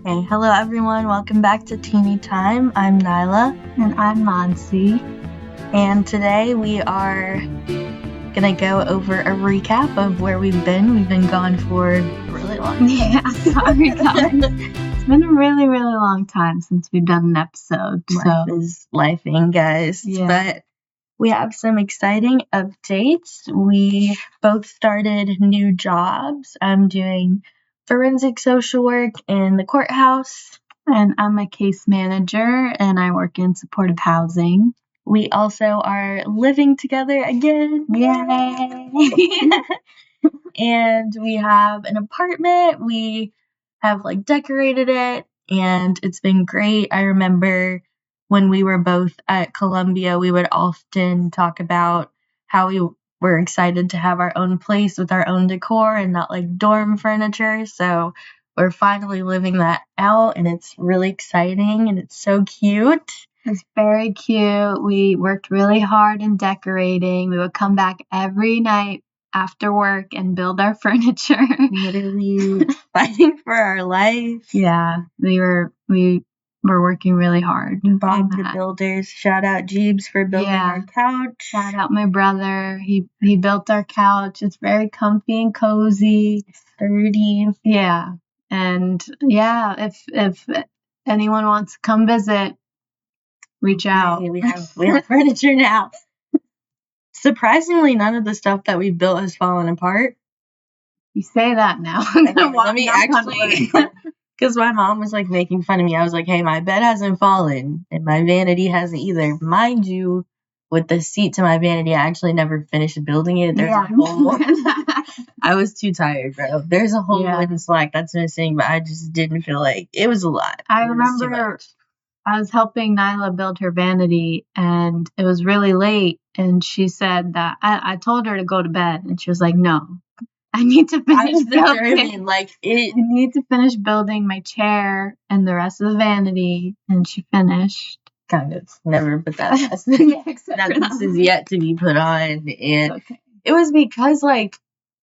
Okay, hello everyone. Welcome back to Teeny Time. I'm Nyla. And I'm Monsi. And today we are gonna go over a recap of where we've been. We've been gone for a really long time. Yeah, sorry guys. It's been a really, really long time since we've done an episode. Life is lifing, guys. Yeah. But we have some exciting updates. We both started new jobs. I'm doing forensic social work in the courthouse. And I'm a case manager and I work in supportive housing. We also are living together again. Yay! And we have an apartment. We have decorated it and it's been great. I remember when we were both at Columbia, we would often talk about how we were excited to have our own place with our own decor and not dorm furniture. So we're finally living that out and it's really exciting and it's so cute. It's very cute. We worked really hard in decorating. We would come back every night after work and build our furniture. Literally fighting for our life. Yeah, we were working really hard. Bob the Builders. Shout out Jeebs for building our couch. Shout out my brother. He built our couch. It's very comfy and cozy. Sturdy. Yeah. And yeah, if anyone wants to come visit, reach out. We have furniture now. Surprisingly, none of the stuff that we've built has fallen apart. You say that now. Let me actually, because my mom was making fun of me. I was like, hey, my bed hasn't fallen and my vanity hasn't either. Mind you, with the seat to my vanity, I actually never finished building it. There's a whole I was too tired, bro. There's a whole wooden slack that's missing, but I just didn't feel like it was a lot. I remember I was helping Nyla build her vanity and it was really late. And she said that I told her to go to bed and she was like, no, I need to finish building. I need to finish building my chair and the rest of the vanity. And she finished. Kind of. Never put that past that piece is yet to be put on. And it was because,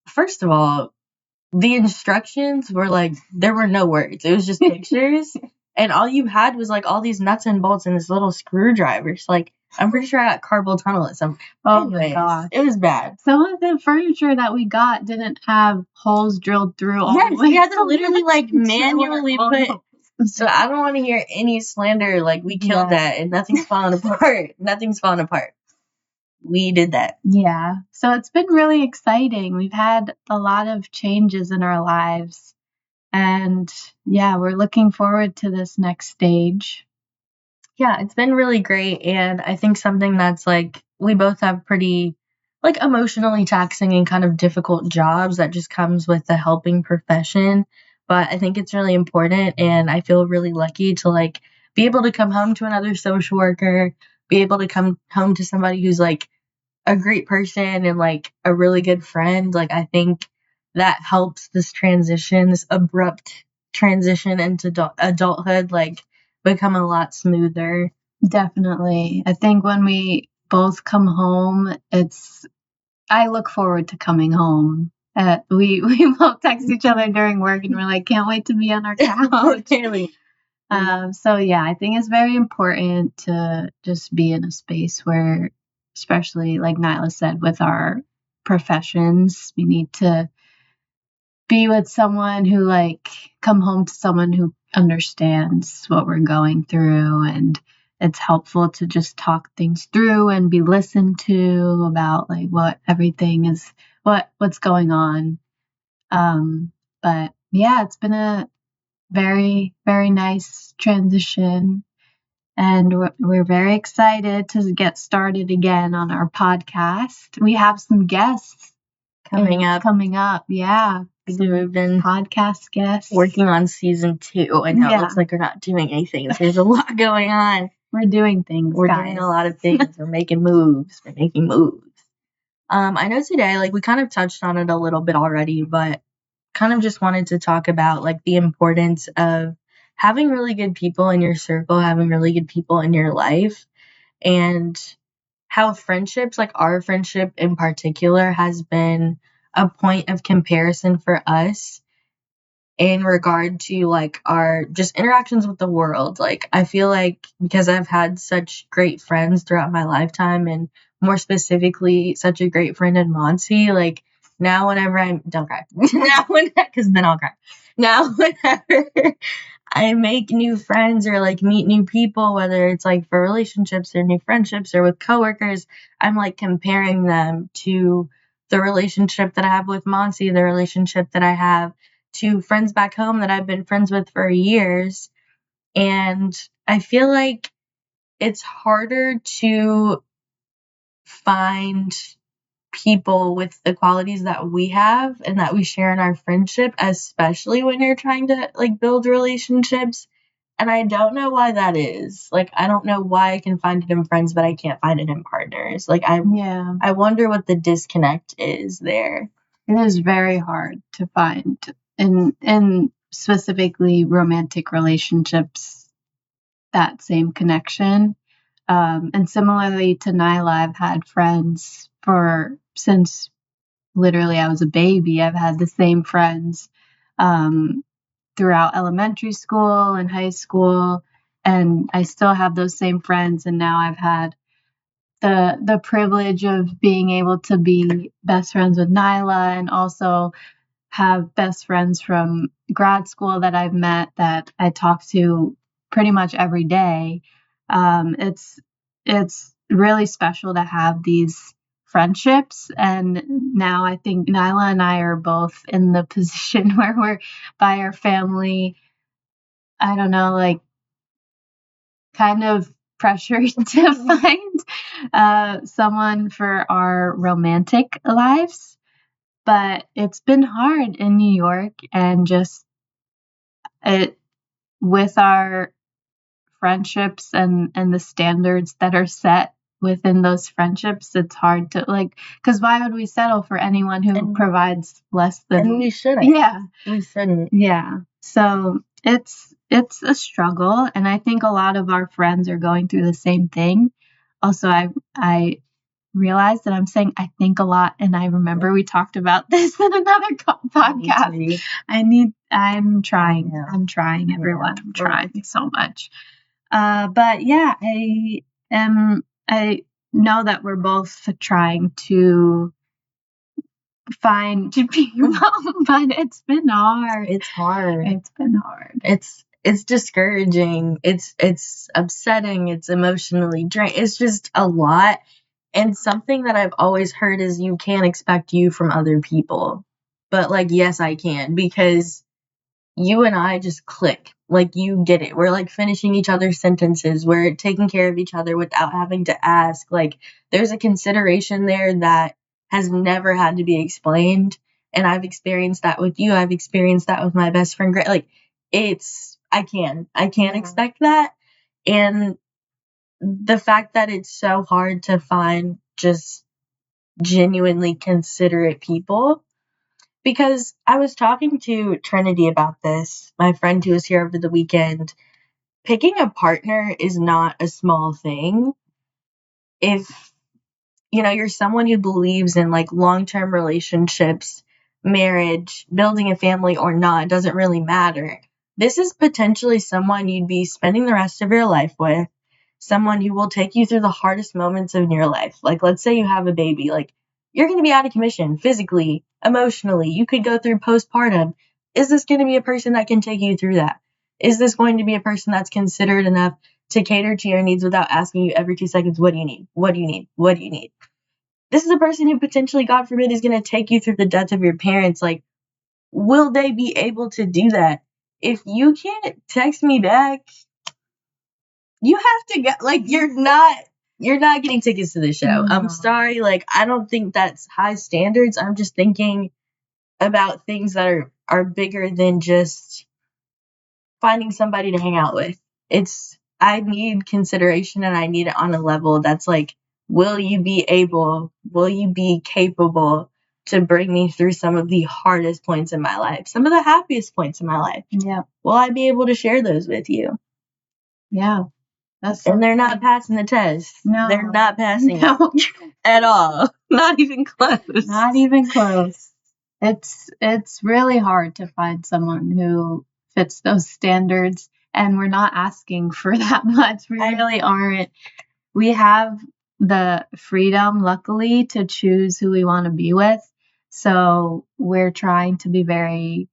first of all, the instructions were there were no words. It was just pictures. And all you had was all these nuts and bolts and this little screwdrivers. I'm pretty sure I got carpal tunnel at some. Oh my gosh, it was bad. Some of the furniture that we got didn't have holes drilled through all the way. We had to literally manually put. So I don't want to hear any slander. We killed that and nothing's falling apart. Nothing's falling apart. We did that. Yeah. So it's been really exciting. We've had a lot of changes in our lives. And yeah, we're looking forward to this next stage. Yeah, it's been really great. And I think something that's we both have pretty emotionally taxing and kind of difficult jobs that just comes with the helping profession. But I think it's really important. And I feel really lucky to be able to come home to another social worker, be able to come home to somebody who's a great person and a really good friend. I think that helps this transition, this abrupt transition into adulthood, become a lot smoother. Definitely. I think when we both come home, I look forward to coming home. We both text each other during work and we're like, can't wait to be on our couch. So yeah, I think it's very important to just be in a space where, especially like Nyla said, with our professions, we need to be with someone who come home to someone who understands what we're going through, and it's helpful to just talk things through and be listened to about what everything is, what's going on. But yeah, it's been a very, very nice transition. And we're very excited to get started again on our podcast. We have some guests coming up. Yeah. So we've been podcast guests working on season 2. I know it looks like we're not doing anything. There's a lot going on. We're doing things. We're doing a lot of things. We're making moves. I know today, we kind of touched on it a little bit already, but kind of just wanted to talk about the importance of having really good people in your circle, having really good people in your life, and how friendships, our friendship in particular, has been a point of comparison for us. in regard to like our just interactions with the world. Like I feel like because I've had such great friends throughout my lifetime, and more specifically such a great friend in Monty, like now whenever I'm don't cry. Now when because then I'll cry. Now whenever I make new friends or like meet new people, whether it's like for relationships or new friendships or with coworkers, I'm like comparing them to the relationship that I have with Monty, the relationship that I have to friends back home that I've been friends with for years. And I feel like it's harder to find people with the qualities that we have and that we share in our friendship, especially when you're trying to like build relationships. And I don't know why that is. Like I don't know why I can find it in friends, but I can't find it in partners. Like I wonder what the disconnect is there. It is very hard to find in specifically romantic relationships that same connection. And similarly to Nyla, I've had friends since literally I was a baby. I've had the same friends throughout elementary school and high school, and I still have those same friends. And now I've had the privilege of being able to be best friends with Nyla, and also have best friends from grad school that I've met that I talk to pretty much every day. It's really special to have these friendships, and now I think Nyla and I are both in the position where we're by our family. I don't know, like kind of pressured to find someone for our romantic lives. But it's been hard in New York, and just it with our friendships and the standards that are set within those friendships, it's hard to like, because why would we settle for anyone who provides less than? And we shouldn't. Yeah, we shouldn't. Yeah. So it's a struggle, and I think a lot of our friends are going through the same thing. Also, I realized that I'm saying I think a lot, and I remember we talked about this in another podcast. I'm trying. Yeah. I'm trying, everyone. I'm trying so much. But yeah, I know that we're both trying to find people, but it's been hard. It's hard. It's been hard. It's discouraging. It's upsetting. It's emotionally draining. It's just a lot. And something that I've always heard is you can't expect you from other people. But like, yes, I can, because you and I just click. Like, you get it. We're like finishing each other's sentences. We're taking care of each other without having to ask. Like, there's a consideration there that has never had to be explained. And I've experienced that with you. I've experienced that with my best friend. Like, I can't expect that. And the fact that it's so hard to find just genuinely considerate people, because I was talking to Trinity about this, my friend who was here over the weekend. Picking a partner is not a small thing. If, you're someone who believes in like long-term relationships, marriage, building a family or not, it doesn't really matter. This is potentially someone you'd be spending the rest of your life with, someone who will take you through the hardest moments of your life. Like, let's say you have a baby, like, you're going to be out of commission physically, emotionally. You could go through postpartum. Is this going to be a person that can take you through that? Is this going to be a person that's considerate enough to cater to your needs without asking you every 2 seconds, what do you need? What do you need? What do you need? This is a person who potentially, God forbid, is going to take you through the death of your parents. Like, will they be able to do that? If you can't text me back, you have to go. Like, you're not getting tickets to the show. No. I'm sorry. Like, I don't think that's high standards. I'm just thinking about things that are bigger than just finding somebody to hang out with. I need consideration, and I need it on a level that's like, will you be capable to bring me through some of the hardest points in my life, some of the happiest points in my life? Yeah. Will I be able to share those with you? Yeah. And they're not passing the test. No. They're not passing it at all. Not even close. Not even close. It's really hard to find someone who fits those standards, and we're not asking for that much. We really aren't. We have the freedom, luckily, to choose who we want to be with. So we're trying to be very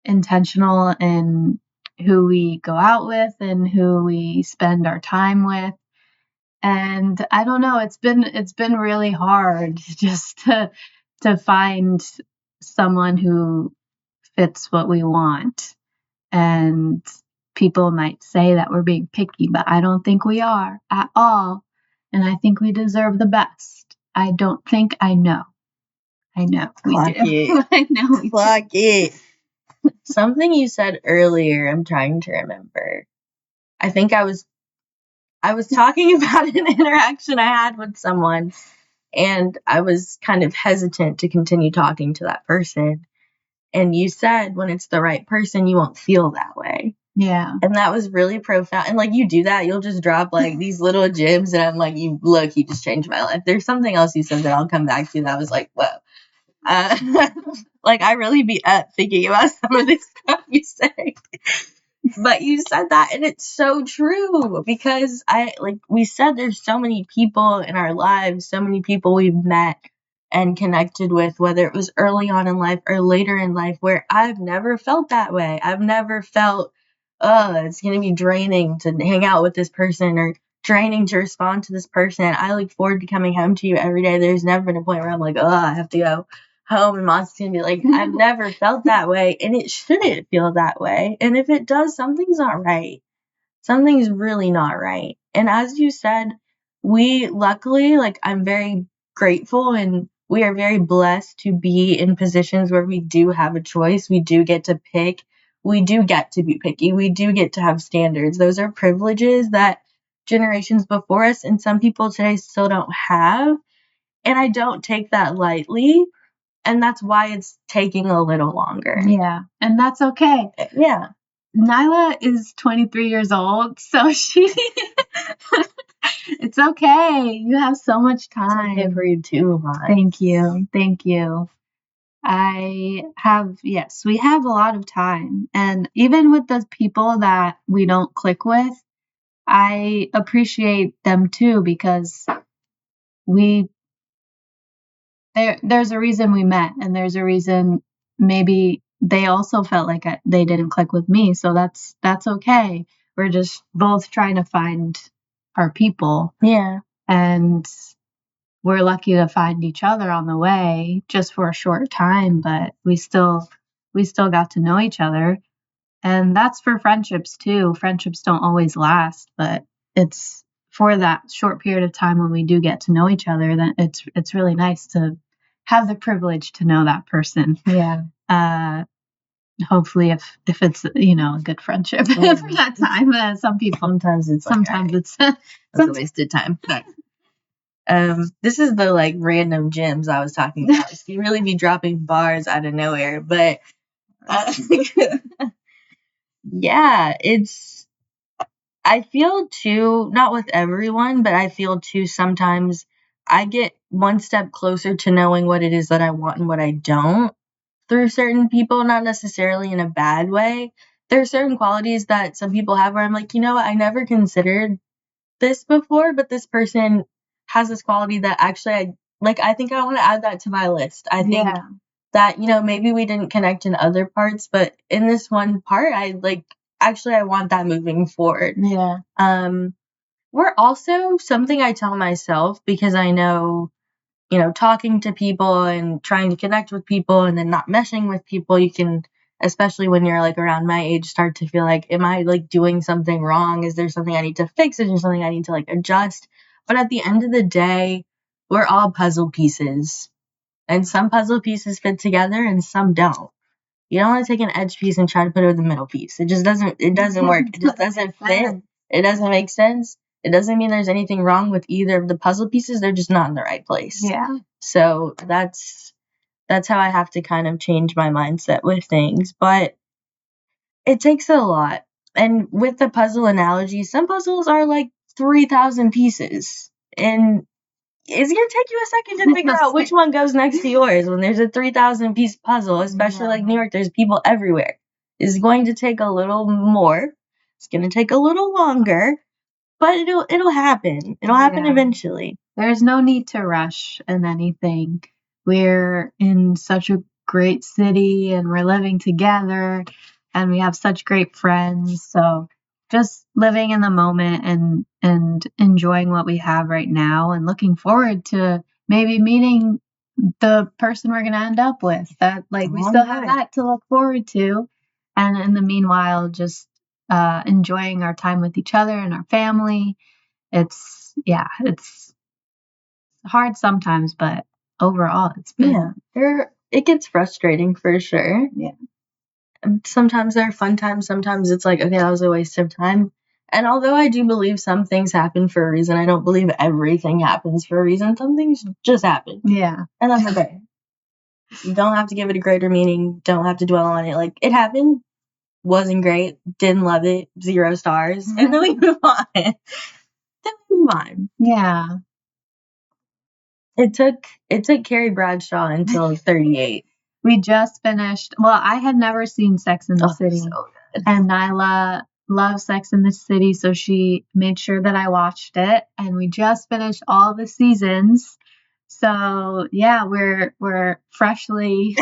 intentional in who we go out with and who we spend our time with. And I don't know, it's been really hard just to find someone who fits what we want. And people might say that we're being picky, but I don't think we are at all. And I think we deserve the best. I don't think I know. I know we Clock do. it. I know we Clock it. Something you said earlier, I'm trying to remember. I think I was talking about an interaction I had with someone, and I was kind of hesitant to continue talking to that person. And you said when it's the right person, you won't feel that way. Yeah. And that was really profound. And like you do that, you'll just drop like these little gems, and I'm like, you just changed my life. There's something else you said that I'll come back to that was like, whoa. Like I really be up thinking about some of this stuff you say. But you said that, and it's so true, because we said, there's so many people in our lives, so many people we've met and connected with, whether it was early on in life or later in life, where I've never felt that way. I've never felt, oh, it's going to be draining to hang out with this person, or draining to respond to this person. I look forward to coming home to you every day. There's never been a point where I'm like, oh, I have to go home, and mom's gonna be like, I've never felt that way, and it shouldn't feel that way. And if it does, something's not right. Something's really not right. And as you said, we luckily, like, I'm very grateful, and we are very blessed to be in positions where we do have a choice. We do get to pick. We do get to be picky. We do get to have standards. Those are privileges that generations before us and some people today still don't have. And I don't take that lightly. And that's why it's taking a little longer. Yeah. And that's okay. Yeah. Nyla is 23 years old, so it's okay. You have so much time. It's okay for you too, Mom. Thank you. Thank you. Yes, we have a lot of time. And even with the people that we don't click with, I appreciate them too, because there's a reason we met, and there's a reason maybe they also felt like they didn't click with me. So that's okay. We're just both trying to find our people. Yeah. And we're lucky to find each other on the way, just for a short time, but we still got to know each other. And that's for friendships too. Friendships don't always last, but it's for that short period of time when we do get to know each other, that it's really nice to have the privilege to know that person. Yeah. Hopefully if it's, a good friendship for that time. Some people, sometimes it's a wasted time. But this is the like random gems I was talking about. So you really be dropping bars out of nowhere, but yeah, I feel too, not with everyone, but I feel too sometimes I get one step closer to knowing what it is that I want and what I don't through certain people, not necessarily in a bad way. There are certain qualities that some people have where I'm like, you know what, I never considered this before, but this person has this quality that actually I think I want to add that to my list. I think that, maybe we didn't connect in other parts, but in this one part, I want that moving forward. Yeah. We're also something I tell myself, because I know, talking to people and trying to connect with people and then not meshing with people, you can, especially when you're like around my age, start to feel like, am I like doing something wrong? Is there something I need to fix? Is there something I need to like adjust? But at the end of the day, we're all puzzle pieces, and some puzzle pieces fit together and some don't. You don't want to take an edge piece and try to put it with the middle piece. It just doesn't work. It just doesn't fit. It doesn't make sense. It doesn't mean there's anything wrong with either of the puzzle pieces. They're just not in the right place. Yeah. So that's how I have to kind of change my mindset with things. But it takes a lot. And with the puzzle analogy, some puzzles are like 3,000 pieces. And it's gonna take you a second to figure out which one goes next to yours when there's a 3,000 piece puzzle, especially like New York, there's people everywhere. It's going to take a little more. It's gonna take a little longer, but it'll happen. It'll happen eventually. There's no need to rush in anything. We're in such a great city and we're living together and we have such great friends. So just living in the moment and enjoying what we have right now and looking forward to maybe meeting the person we're going to end up with. That like we still have that to look forward to. And in the meanwhile, just enjoying our time with each other and our family. It's hard sometimes, but overall it's been it gets frustrating for sure. Yeah. Sometimes there are fun times, sometimes it's like, okay, that was a waste of time. And although I do believe some things happen for a reason, I don't believe everything happens for a reason. Some things just happen. Yeah. And that's okay. You don't have to give it a greater meaning, don't have to dwell on it. Like, it happened, wasn't great, didn't love it, 0 stars, and then we move on. Then we move on. Yeah. It took Carrie Bradshaw until 38. We just finished. Well, I had never seen Sex in the City, so good. And Nyla loves Sex in the City, so she made sure that I watched it. And we just finished all the seasons, so yeah, we're freshly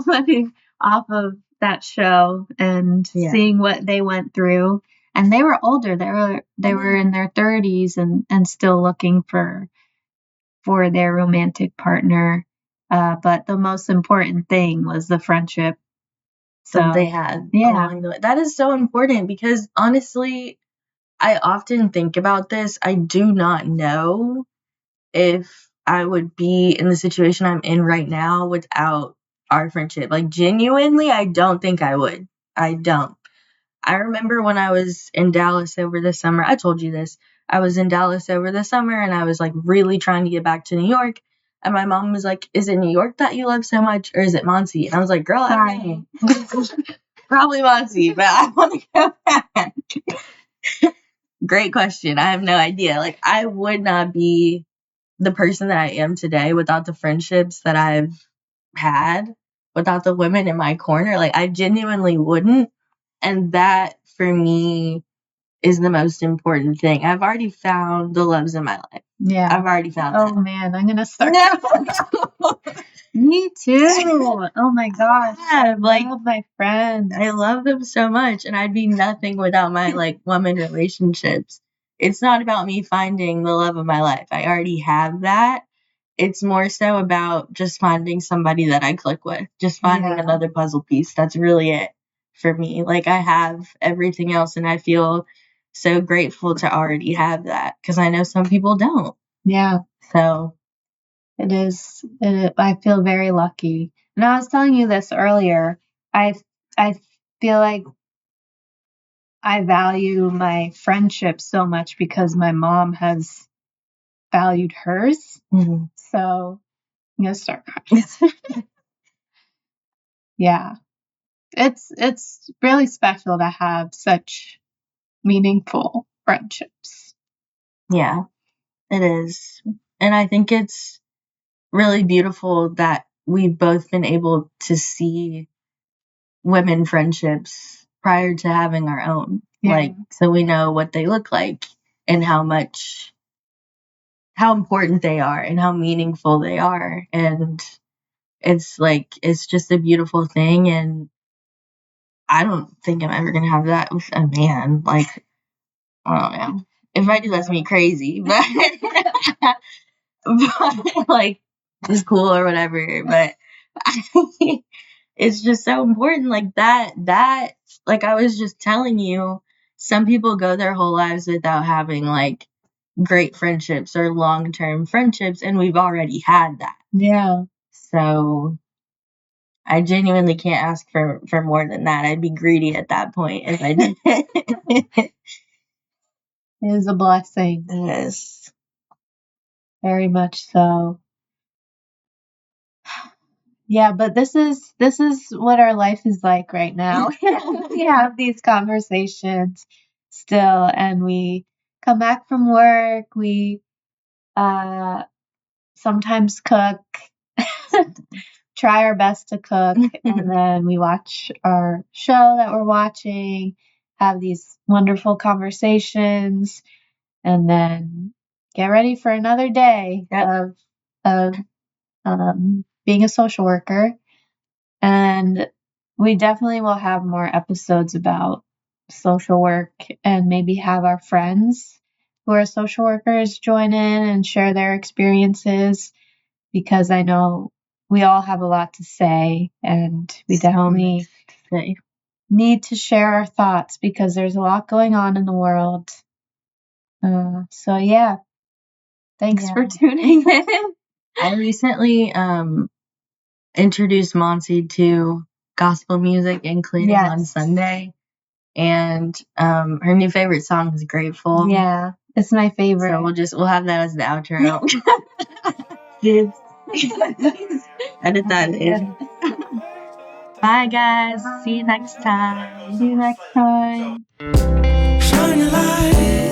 living off of that show and seeing what they went through. And they were older; they were in their 30s and still looking for their romantic partner. But the most important thing was the friendship that they had along the way. That is so important because honestly, I often think about this. I do not know if I would be in the situation I'm in right now without our friendship. Like, genuinely, I don't think I would. I don't. I remember when I was in Dallas over the summer, I told you this. I was in Dallas over the summer and I was like really trying to get back to New York. And my mom was like, is it New York that you love so much or is it Muncie? And I was like, girl, everything. Probably Muncie, but I want to go back. Great question. I have no idea. Like, I would not be the person that I am today without the friendships that I've had, without the women in my corner. Like, I genuinely wouldn't. And that for me is the most important thing. I've already found the loves in my life. Yeah. I've already found that. Man, I'm going to start. No. Me too. Oh my gosh. I love my friends. I love them so much. And I'd be nothing without my like woman relationships. It's not about me finding the love of my life. I already have that. It's more so about just finding somebody that I click with, just finding another puzzle piece. That's really it for me. Like, I have everything else and I feel so grateful to already have that because I know some people don't. Yeah. So it is. I feel very lucky. And I was telling you this earlier. I feel like I value my friendship so much because my mom has valued hers. Mm-hmm. So I'm gonna start crying. Yeah. It's really special to have such meaningful friendships. Yeah, it is. And I think it's really beautiful that we've both been able to see women friendships prior to having our own. Yeah. Like, so we know what they look like and how important they are and how meaningful they are. And it's like, it's just a beautiful thing. And I don't think I'm ever going to have that with a man. Like, I don't know. If I do, that's me crazy. But, but like, it's cool or whatever. But it's just so important. Like that, like I was just telling you, some people go their whole lives without having like great friendships or long-term friendships. And we've already had that. Yeah. So I genuinely can't ask for more than that. I'd be greedy at that point if I did. It is a blessing. Yes. Very much so. Yeah, but this is what our life is like right now. We have these conversations still and we come back from work, we sometimes cook, try our best to cook, and then we watch our show that we're watching, have these wonderful conversations, and then get ready for another day of being a social worker. And we definitely will have more episodes about social work and maybe have our friends who are social workers join in and share their experiences, because I know we all have a lot to say, and we definitely need to share our thoughts because there's a lot going on in the world. So yeah, thanks for tuning in. I recently introduced Monsi to gospel music and cleaning on Sunday, and her new favorite song is Grateful. Yeah, it's my favorite. So we'll have that as the outro. Edit that in. Bye guys. See you next time. See you next time. Shine your light.